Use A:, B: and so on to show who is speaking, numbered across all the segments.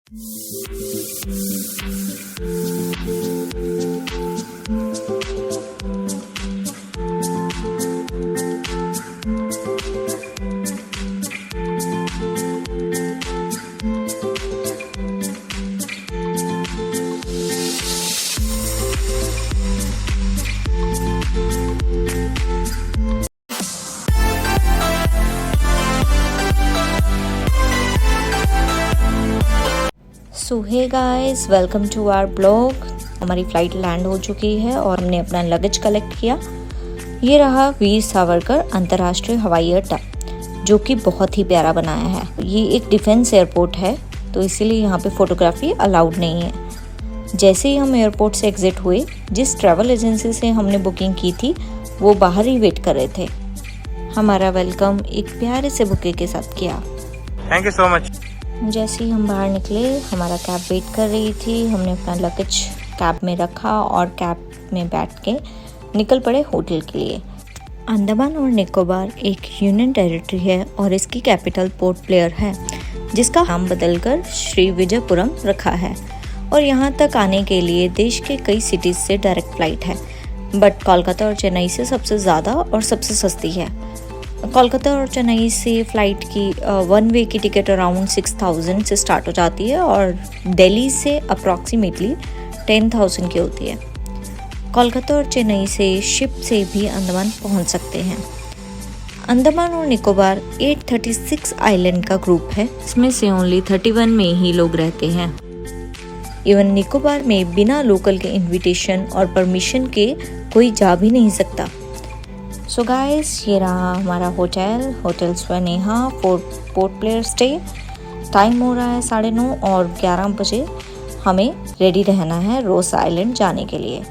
A: So hey guys, welcome to our blog. हमारी flight land हो चुकी है और हमने अपना लगेज कलेक्ट किया। ये रहा वीर सावरकर अंतर्राष्ट्रीय हवाई अड्डा, जो कि बहुत ही प्यारा बनाया है। ये एक डिफेंस एयरपोर्ट है, तो इसीलिए यहाँ पे फ़ोटोग्राफी अलाउड नहीं है। जैसे ही हम एयरपोर्ट से एग्ज़िट हुए, जिस ट्रैवल एजेंसी से हमने बुकिंग की थी वो बाहर ही वेट कर रहे थे। हमारा वेलकम एक प्यारे से बुके के साथ किया।
B: Thank you so much.
A: जैसे ही हम बाहर निकले, हमारा कैब वेट कर रही थी। हमने अपना लगेज कैब में रखा और कैब में बैठ के निकल पड़े होटल के लिए। अंडमान और निकोबार एक यूनियन टेरिटरी है और इसकी कैपिटल पोर्ट ब्लेयर है, जिसका नाम बदलकर श्री विजयपुरम रखा है। और यहाँ तक आने के लिए देश के कई सिटीज़ से डायरेक्ट फ़्लाइट है, बट कोलकाता और चेन्नई से सबसे ज़्यादा और सबसे सस्ती है। कोलकाता और चेन्नई से फ़्लाइट की वन वे की टिकट अराउंड 6000 से स्टार्ट हो जाती है और दिल्ली से अप्रॉक्सीमेटली 10,000 की होती है। कोलकाता और चेन्नई से शिप से भी अंडमान पहुंच सकते हैं। अंडमान और निकोबार 836 आइलैंड का ग्रुप है, इसमें से ओनली 31 में ही लोग रहते हैं। इवन निकोबार में बिना लोकल के इन्विटेशन और परमिशन के कोई जा भी नहीं सकता। सो गाइस, ये रहा हमारा hotel Swaneha Port Blair stay. Time हो रहा है 9:30 और 11 बजे हमें रेडी रहना है रोस आइलैंड जाने के लिए।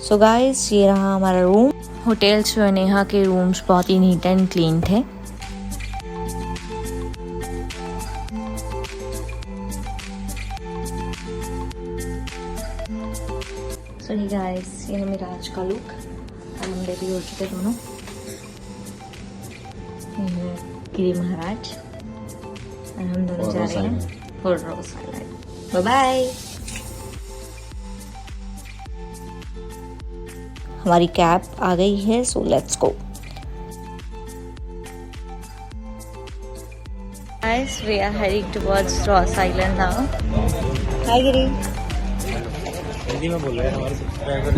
A: सो गाइस, ये रहा हमारा रूम। होटल स्वनेहा के रूम्स बहुत ही नीट एंड क्लीन थे। सो गाइस, ये है मेरा आज का लुक। हम रेडी हो चुके दोनों। गिरी महाराज और हम दोनों जा रहे हैं for Ross Island. Bye bye. हमारी कैब आ गई है, so let's go. Guys, we are heading towards Ross Island now. Hi Giri.
B: Hindi में बोल रहे हैं हमारे सब्सक्राइबर।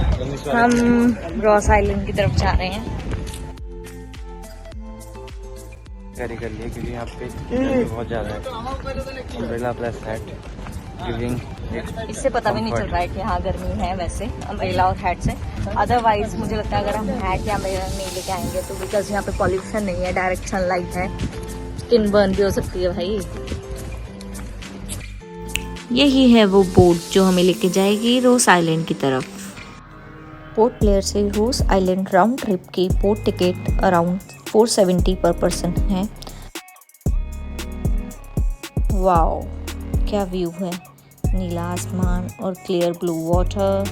A: हम रॉस आइलैंड की तरफ जा रहे हैं।
B: कैरी कर लिए क्योंकि यहाँ पे गर्मी बहुत ज़्यादा है। Umbrella plus hat giving.
A: इससे पता भी नहीं चल रहा है कि हाँ गर्मी है वैसे, अम्ब्रेला और हैट से। अदरवाइज मुझे लगता है अगर हम हैट या अम्ब्रेला नहीं लेके आएंगे तो बिकॉज यहाँ पे पॉल्यूशन नहीं है, डायरेक्ट सनलाइट है, स्किन बर्न भी हो सकती है भाई। यही है वो बोट जो हमें लेके जाएगी रोस आइलैंड की तरफ। पोर्ट ब्लेयर से रोस आइलैंड राउंड ट्रिप की बोट टिकट अराउंड 470 पर पर्सन है। वाओ, क्या व्यू है, नीला आसमान और clear blue water.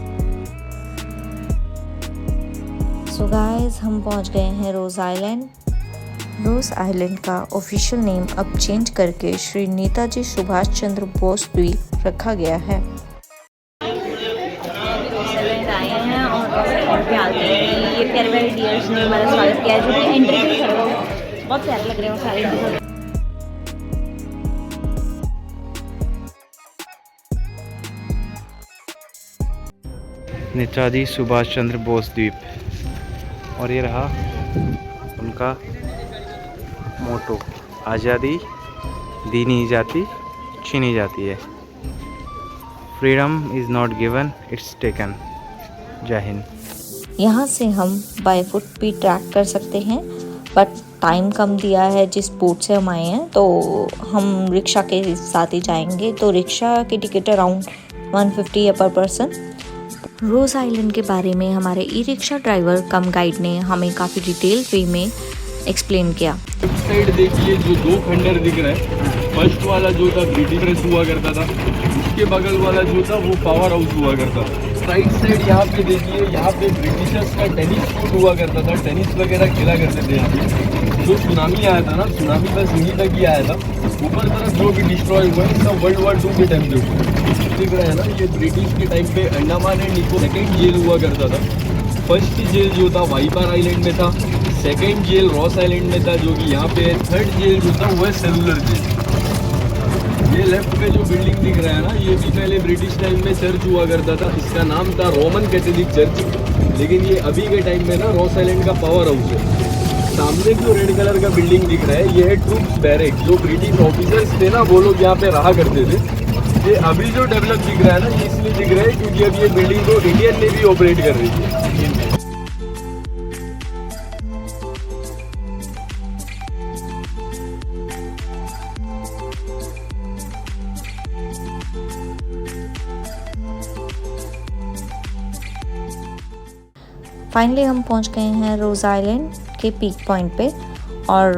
A: So guys, हम पहुंच गए हैं रोज आइलैंड। रोज आइलैंड का ऑफिशियल नेम अब चेंज करके श्री नेताजी सुभाष चंद्र बोस द्वीप रखा गया है। रोज आइलैंड आए हैं और प्यार ये प्यारे प्यारे डियर्स ने हमारा स्वागत किया है, जो कि एंट्री भी कर रहे हैं। बहुत प्यारे लग रहे हैं सारे।
B: नेताजी सुभाष चंद्र बोस द्वीप। और ये रहा उनका मोटो, आज़ादी दी नहीं जाती, छीनी जाती है। Freedom is not given, it's taken. जय हिंद। यहाँ से हम बाय फुट भी ट्रैक कर सकते हैं, बट टाइम कम दिया है जिस बोट से हम आए हैं, तो हम रिक्शा के साथ ही जाएंगे। तो रिक्शा की टिकट अराउंड 150 है पर पर्सन। रोज आइलैंड के बारे में हमारे ई रिक्शा ड्राइवर कम गाइड ने हमें काफ़ी डिटेल वे में एक्सप्लेन किया।
C: साइड देखिए, जो दो खंडर दिख रहे हैं, फर्स्ट वाला जो था ब्रिटिश हुआ करता था, उसके बगल वाला जो था वो पावर हाउस हुआ करता था। राइट साइड यहाँ पे देखिए, यहाँ पे ब्रिटिशर्स का टेनिस कोर्ट हुआ करता था, टेनिस वगैरह खेला करते थे यहाँ पे। जो सुनामी आया था ना, सुनामी बस यहीं तक ही आया था। ऊपर तरफ जो भी डिस्ट्रॉय हुआ है सब वर्ल्ड वॉर 2 के टाइम पे हुआ। दिख रहा है ना, ये ब्रिटिश के टाइम पे Andaman and Nicobar second jail हुआ करता था। फर्स्ट जेल जो था वाइपर आइलैंड में था, सेकेंड जेल रॉस आइलैंड में था जो कि यहाँ पे है, थर्ड जेल जो था वो है सेलुलर जेल। ये लेफ्ट पे जो बिल्डिंग दिख रहा है ना, ये भी पहले ब्रिटिश टाइम में चर्च हुआ करता था। इसका नाम था रोमन कैथोलिक चर्च, लेकिन ये अभी के टाइम में ना रॉस आइलैंड का पावर हाउस है। सामने जो रेड कलर का बिल्डिंग दिख रहा है ये है ट्रूप्स बैरेक। जो ब्रिटिश ऑफिसर्स थे ना वो लोग यहाँ पे रहा करते थे। ये अभी जो डेवलप दिख रहा है ना, ये इसलिए दिख रहा है क्योंकि अब ये बिल्डिंग को इंडियन नेवी ऑपरेट कर रही है।
A: फाइनली हम पहुंच गए हैं रोज आइलैंड के पीक पॉइंट पे और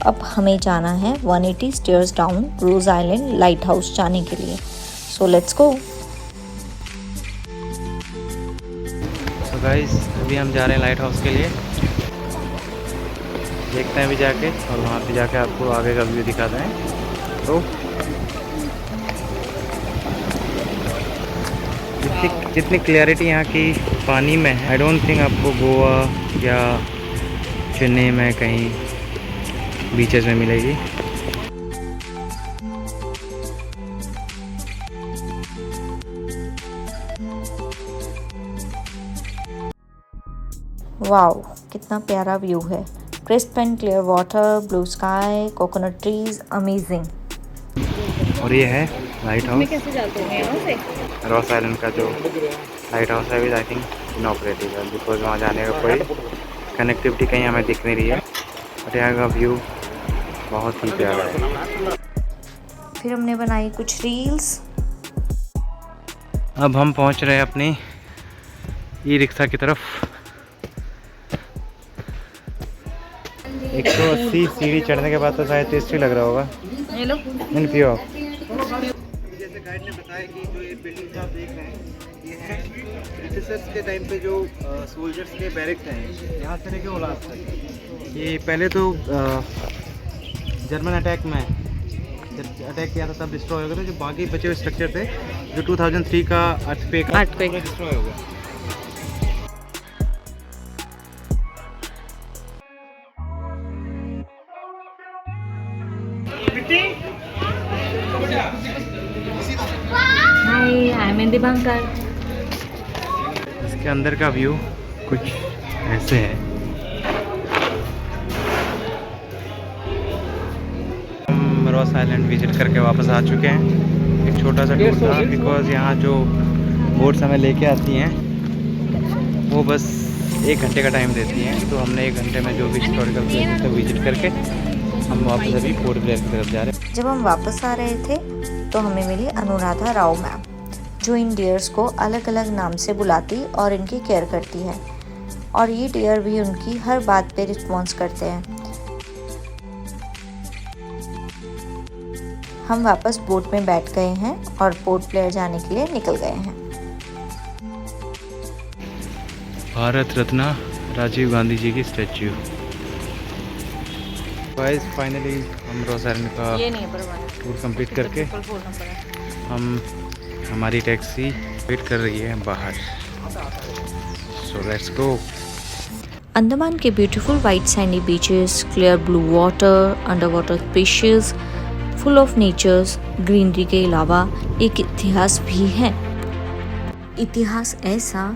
A: अब हमें जाना है 180 स्टेयर्स डाउन रोज आइलैंड लाइट हाउस जाने के लिए। सो लेट्स गो।
B: तो गाइस अभी हम जा रहे हैं लाइट हाउस के लिए। देखते हैं अभी जाके, और वहाँ पे जाके आपको आगे का व्यू दिखाते हैं। तो जितनी क्लैरिटी यहाँ की पानी में है, आई डोंट थिंक आपको गोवा या चेन्नई में कहीं बीचेस में मिलेगी।
A: वाओ, कितना प्यारा व्यू है। Crisp and clear water, blue sky, coconut trees, amazing.
B: और ये है लाइट हाउस।
A: कैसे जाते हैं यहाँ से?
B: रॉस आइलैंड का जो लाइट हाउस है, आई थिंक इनऑपरेटिव है, बिकॉज वहाँ जाने का कोई कनेक्टिविटी कहीं हमें दिख नहीं रही है। और यहाँ का व्यू बहुत ही प्यारा है।
A: फिर हमने बनाई कुछ रील्स।
B: अब हम पहुँच रहे हैं अपनी ई रिक्शा की तरफ। 180 सीढ़ी चढ़ने के बाद तो शायद टेस्टी लग रहा होगा। इन पियो
D: जैसे गाइड ने बताया कि जो ये बिल्डिंग आप देख रहे हैं ये है ब्रिटिशर्स के टाइम पे जो सोल्जर्स के बैरक्स हैं, यहाँ से लेके ओलास तक। ये पहले तो जर्मन अटैक में जब अटैक किया था तब डिस्ट्रॉय हो गए थे। जो बाकी बचे हुए स्ट्रक्चर थे जो 2003 का अर्थक्वेक डिस्ट्रॉय हो गया।
A: हाय, आई एम दिबांकर।
B: इसके अंदर का व्यू कुछ ऐसे है। हम रॉस आइलैंड विजिट करके वापस आ चुके हैं। एक छोटा सा टूर था, बिकॉज यहाँ जो बोट्स हमें लेके आती हैं वो बस 1 घंटे का टाइम देती हैं। तो हमने 1 घंटे में जो भी हिस्टोरिकल प्लेस को विजिट करके हम वापस अभी पोर्ट ब्लेयर की तरफ जा रहे हैं।
A: जब हम वापस आ रहे थे तो हमें मिली अनुराधा राव मैम, जो इन डियर्स को अलग अलग नाम से बुलाती और इनकी केयर करती है, और ये डियर भी उनकी हर बात पे रिस्पॉन्स करते हैं। हम वापस बोट में बैठ गए हैं और पोर्ट ब्लेयर जाने के लिए निकल गए हैं।
B: भारत रत्न राजीव गांधी जी की स्टैच्यू। गाइस फाइनली हम रॉस आइलैंड का टूर कंप्लीट करके हम हमारी टैक्सी वेट कर रही है बाहर। सो लेट्स गो।
A: अंडमान के beautiful white sandy beaches, clear blue water, under water species, full of natures, greenery के अलावा एक इतिहास भी है। इतिहास ऐसा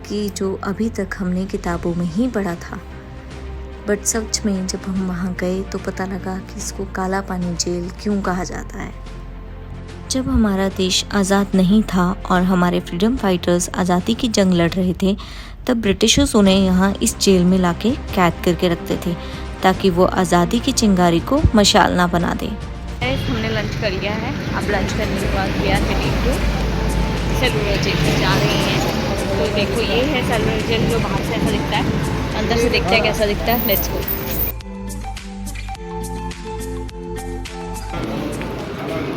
A: कि जो अभी तक हमने किताबों में ही पढ़ा था, बट सच में जब हम वहाँ गए तो पता लगा कि इसको काला पानी जेल क्यों कहा जाता है। जब हमारा देश आज़ाद नहीं था और हमारे फ्रीडम फाइटर्स आज़ादी की जंग लड़ रहे थे, तब ब्रिटिशर्स उन्हें यहाँ इस जेल में लाके कैद करके रखते थे ताकि वो आज़ादी की चिंगारी को मशाल ना बना दे।
E: हमने लंच कर लिया है। अब लंच करने के बाद we are heading to cellular jail में जा रहे हैं। तो देखो ये है सेलुलर जेल, जो बाहर से ऐसा दिखता है, अंदर से देखते हैं कैसा दिखता है। Let's go.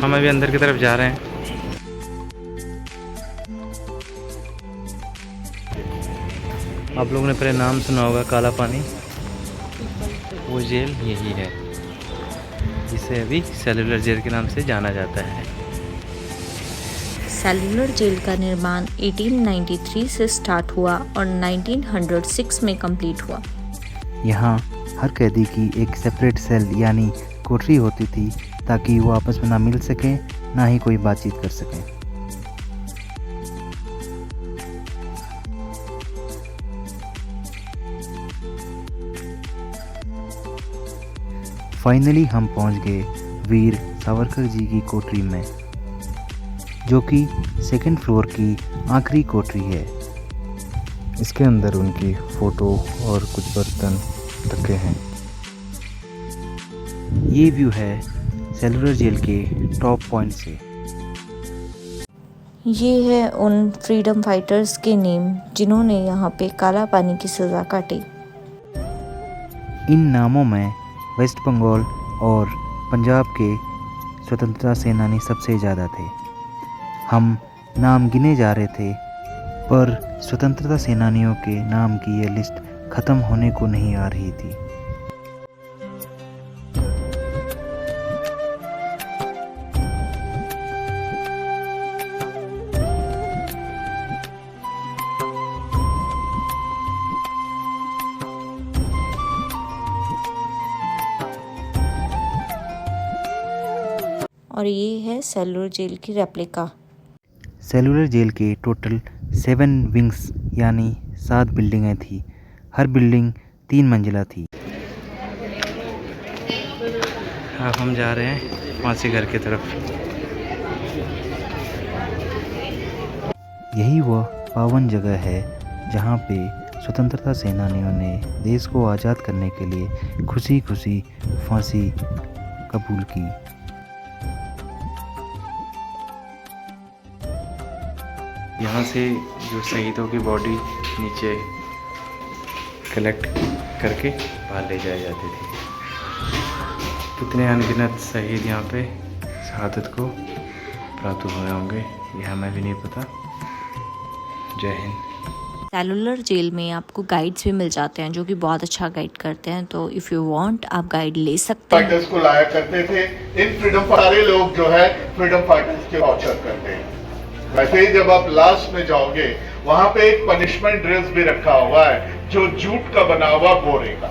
B: हम अभी अंदर की तरफ जा रहे हैं। आप लोगों ने पहले नाम सुना होगा काला पानी। वो जेल यही है, जिसे अभी सेलुलर जेल के नाम से जाना जाता है।
A: सेलुलर जेल का निर्माण 1893 से स्टार्ट हुआ और 1906 में कंप्लीट हुआ।
F: यहाँ हर कैदी की एक सेपरेट सेल यानी कोठरी होती थी, ताकि वो आपस में ना मिल सकें, ना ही कोई बातचीत कर सकें। फाइनली हम पहुंच गए वीर सावरकर जी की कोठरी में, जो कि सेकंड फ्लोर की आखिरी कोठरी है। इसके अंदर उनकी फ़ोटो और कुछ बर्तन रखे हैं। ये व्यू है सेलुलर जेल के टॉप पॉइंट से।
A: ये है उन फ्रीडम फाइटर्स के नेम जिन्होंने यहाँ पे काला पानी की सज़ा काटी।
F: इन नामों में वेस्ट बंगाल और पंजाब के स्वतंत्रता सेनानी सबसे ज़्यादा थे। हम नाम गिने जा रहे थे, पर स्वतंत्रता सेनानियों के नाम की ये लिस्ट ख़त्म होने को नहीं आ रही थी।
A: और ये है सेलुलर जेल की रेप्लिका।
F: सेलुलर जेल के टोटल 7 विंग्स यानी 7 बिल्डिंगें थी। हर बिल्डिंग 3 मंजिला थी।
B: अब हम जा रहे हैं फांसी घर की तरफ।
F: यही वह पावन जगह है जहाँ पे स्वतंत्रता सेनानियों ने देश को आज़ाद करने के लिए खुशी खुशी फांसी कबूल की।
B: यहाँ से जो शहीदों की बॉडी नीचे कलेक्ट करके बाहर ले जाई जाती थी। कितने अनगिनत शहीद यहाँ पे शहादत को प्राप्त हुए होंगे, यह हमें भी नहीं पता। जय हिंद।
A: सेलुलर जेल में आपको गाइड्स भी मिल जाते हैं जो कि बहुत अच्छा गाइड करते हैं, तो इफ़ यू वांट आप गाइड ले सकते हैं।
G: फाइटर्स को लाया करते थे। इन फ्रीडम सारे लोग जो है फ्रीडम फाइटर्स के टॉर्चर करते हैं। वैसे ही जब आप लास्ट में जाओगे वहां पे एक पनिशमेंट ड्रेस भी रखा हुआ है जो जूट का बना हुआ बोरे का।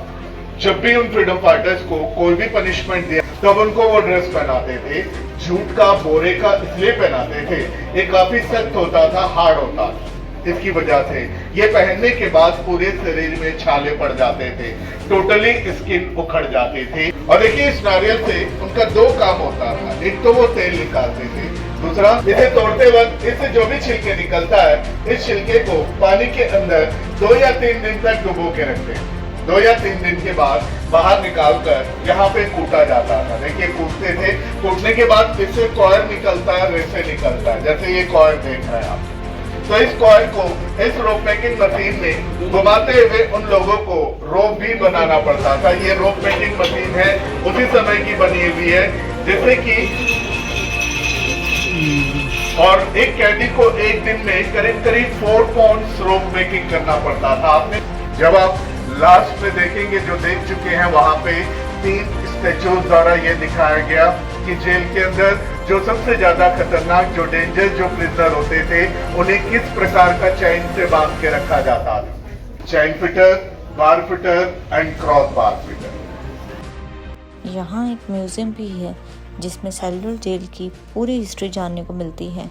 G: जब भी उन फ्रीडम फाइटर्स को कोई भी पनिशमेंट दिया तब उनको वो ड्रेस पहनाते थे। जूट का बोरे का इसलिए पहनाते थे, ये काफी सख्त होता था, हार्ड होता था। इसकी वजह से ये पहनने के बाद पूरे शरीर में छाले पड़ जाते थे, टोटली स्किन उखड़ जाती थी। और देखिए इस नारियल से उनका 2 काम होता था। एक तो वो तेल निकालते थे, दूसरा इसे तोड़ते वक्त इससे जो भी छिलके निकलता है, इस छिलके को पानी के अंदर 2 या 3 दिन तक डुबो के रखते हैं। 2 या 3 दिन के बाद बाहर निकाल कर यहाँ पे कूटा जाता था। देखिए कूटते थे, कूटने के बाद इससे कॉयर निकलता है, रेसे निकलता है, जैसे ये कॉयर देख रहे हैं आप। तो इस कॉयर को इस रोप मेकिंग मशीन में घुमाते हुए उन लोगों को रोप भी बनाना पड़ता था। ये रोप मेकिंग मशीन है, उसी समय की बनी हुई है, जैसे कि और एक कैदी को एक दिन में करीब 4 पाउंड रोप मेकिंग करना पड़ता था। आपने जब आप लास्ट में देखेंगे जो देख चुके हैं, वहां पे 3 स्टैचूज द्वारा ये दिखाया गया कि जेल के अंदर जो सबसे ज्यादा खतरनाक, जो डेंजर, जो प्रिजनर होते थे, उन्हें किस प्रकार का चैन से बांध के रखा जाता था। Chain fitter, bar fitter and cross bar fitter.
A: यहाँ एक म्यूजियम भी है जिसमें सेलुलर जेल की पूरी हिस्ट्री जानने को मिलती है।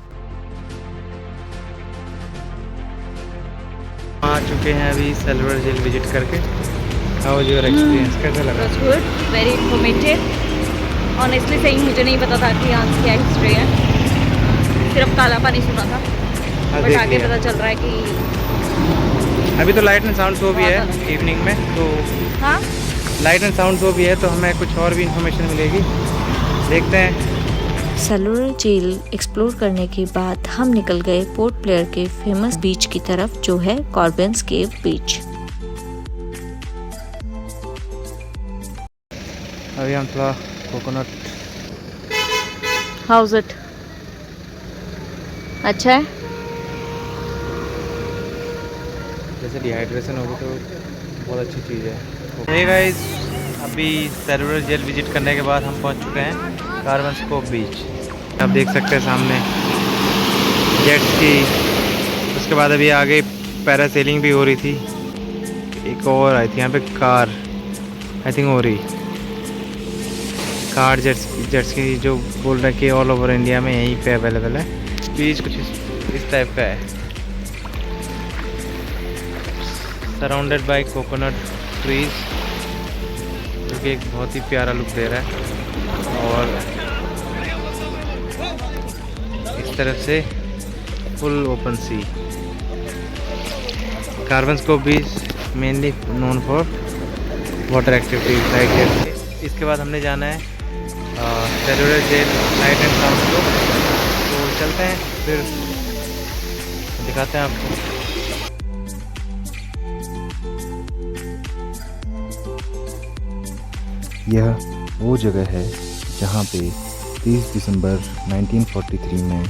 B: आ चुके हैं अभी सेलुलर जेल विजिट करके। हाउ वाज योर एक्सपीरियंस, कैसा लगा?
E: It was good, very informative. Honestly सही मुझे नहीं पता था कि यहाँ की क्या हिस्ट्री है, सिर्फ काला पानी सुना था, बट आगे पता चल रहा है कि
B: अभी तो लाइट एंड साउंड शो भी है इवनिंग में, तो
E: हाँ
B: लाइट एंड साउंड शो भी है, तो हमें कुछ और भी इंफॉर्मेशन मिलेगी, देखते हैं।
A: सेलुलर जेल एक्सप्लोर करने के बाद हम निकल गए पोर्ट ब्लेयर के फेमस बीच की तरफ, जो है कॉर्बेंस केव बीच।
B: अभी हम थोड़ा कोकोनट,
E: हाउस इट अच्छा है।
B: जैसे डिहाइड्रेशन होगी तो बहुत अच्छी चीज़ है। हे गाइस, अभी सेलुलर जेल विजिट करने के बाद हम पहुंच चुके हैं कार्बन बीच। आप देख सकते हैं सामने जेट की। उसके बाद अभी आगे पैरासेलिंग भी हो रही थी। एक और आई थी यहाँ पे कार आई थिंक हो रही कार जेट्स की जो बोल रहे हैं कि ऑल ओवर इंडिया में यहीं पे अवेलेबल है। बीच कुछ इस टाइप का है, सराउंडेड बाय कोकोनट ट्रीज, जो कि एक बहुत ही प्यारा लुक दे रहा है। और इस तरफ से full open sea. Carbon beach mainly known for water activities like. इसके बाद हमने जाना है cellular jail light and sound show. तो चलते हैं, फिर दिखाते हैं आपको।
F: यह वो जगह है जहाँ पे 30 दिसंबर 1943 में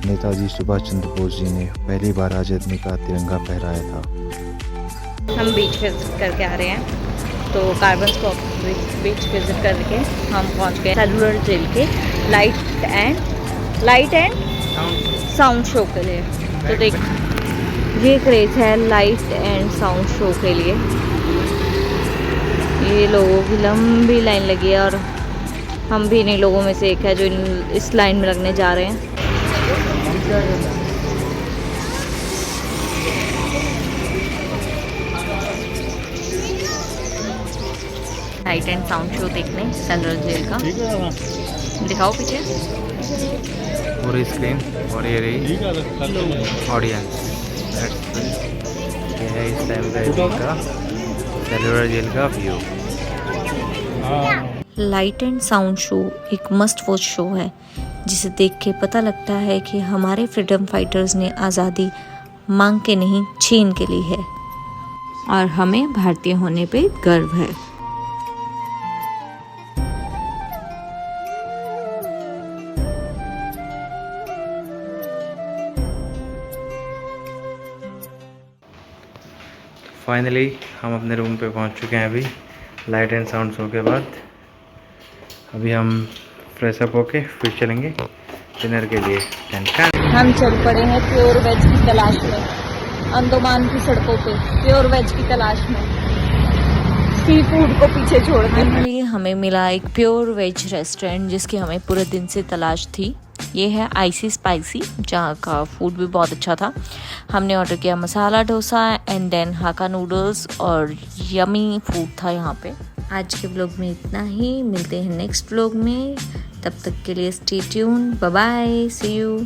F: नेताजी सुभाष चंद्र बोस जी ने पहली बार आज़ादी का तिरंगा फहराया था।
E: हम बीच विजिट करके आ रहे हैं, तो कार्बन स्कॉप बीच विजिट करके हम पहुंच गए सेलुलर जेल के लाइट एंड साउंड शो के लिए। तो देख, ये क्रेज है लाइट एंड साउंड शो के लिए। ये लोगों की लंबी लाइन लगी है और हम भी इन्हीं लोगों में से एक है जो इस लाइन में लगने जा रहे हैं। लाइट एंड साउंड शो देखने सेलुलर जेल का। दिखाओ पीछे
B: पूरी स्क्रीन और ये रही ऑडियंस। ये है इस टाइम का सेलुलर जेल का view.
A: Light and sound show एक मस्ट वॉच शो है, जिसे देख के पता लगता है कि हमारे फ्रीडम फाइटर्स ने आज़ादी मांग के नहीं छीन के ली है और हमें भारतीय होने पे गर्व है।
B: फाइनली हम अपने रूम पे पहुंच चुके हैं अभी लाइट एंड साउंड शो के बाद। अभी हम फ्रेश अप होके फिर चलेंगे डिनर के लिए।
E: हम चल पड़े हैं प्योर वेज की तलाश में, अंडमान की सड़कों पे प्योर वेज की तलाश में, सी फूड को पीछे छोड़ के।
A: फाइनली हमें मिला एक प्योर वेज रेस्टोरेंट जिसकी हमें पूरे दिन से तलाश थी। ये है आईसी स्पाइसी, जहाँ का फूड भी बहुत अच्छा था। हमने ऑर्डर किया मसाला डोसा एंड देन हाका नूडल्स और यमी फूड था यहाँ पे। आज के व्लॉग में इतना ही, मिलते हैं नेक्स्ट व्लॉग में। तब तक के लिए stay tuned, bye bye, see you.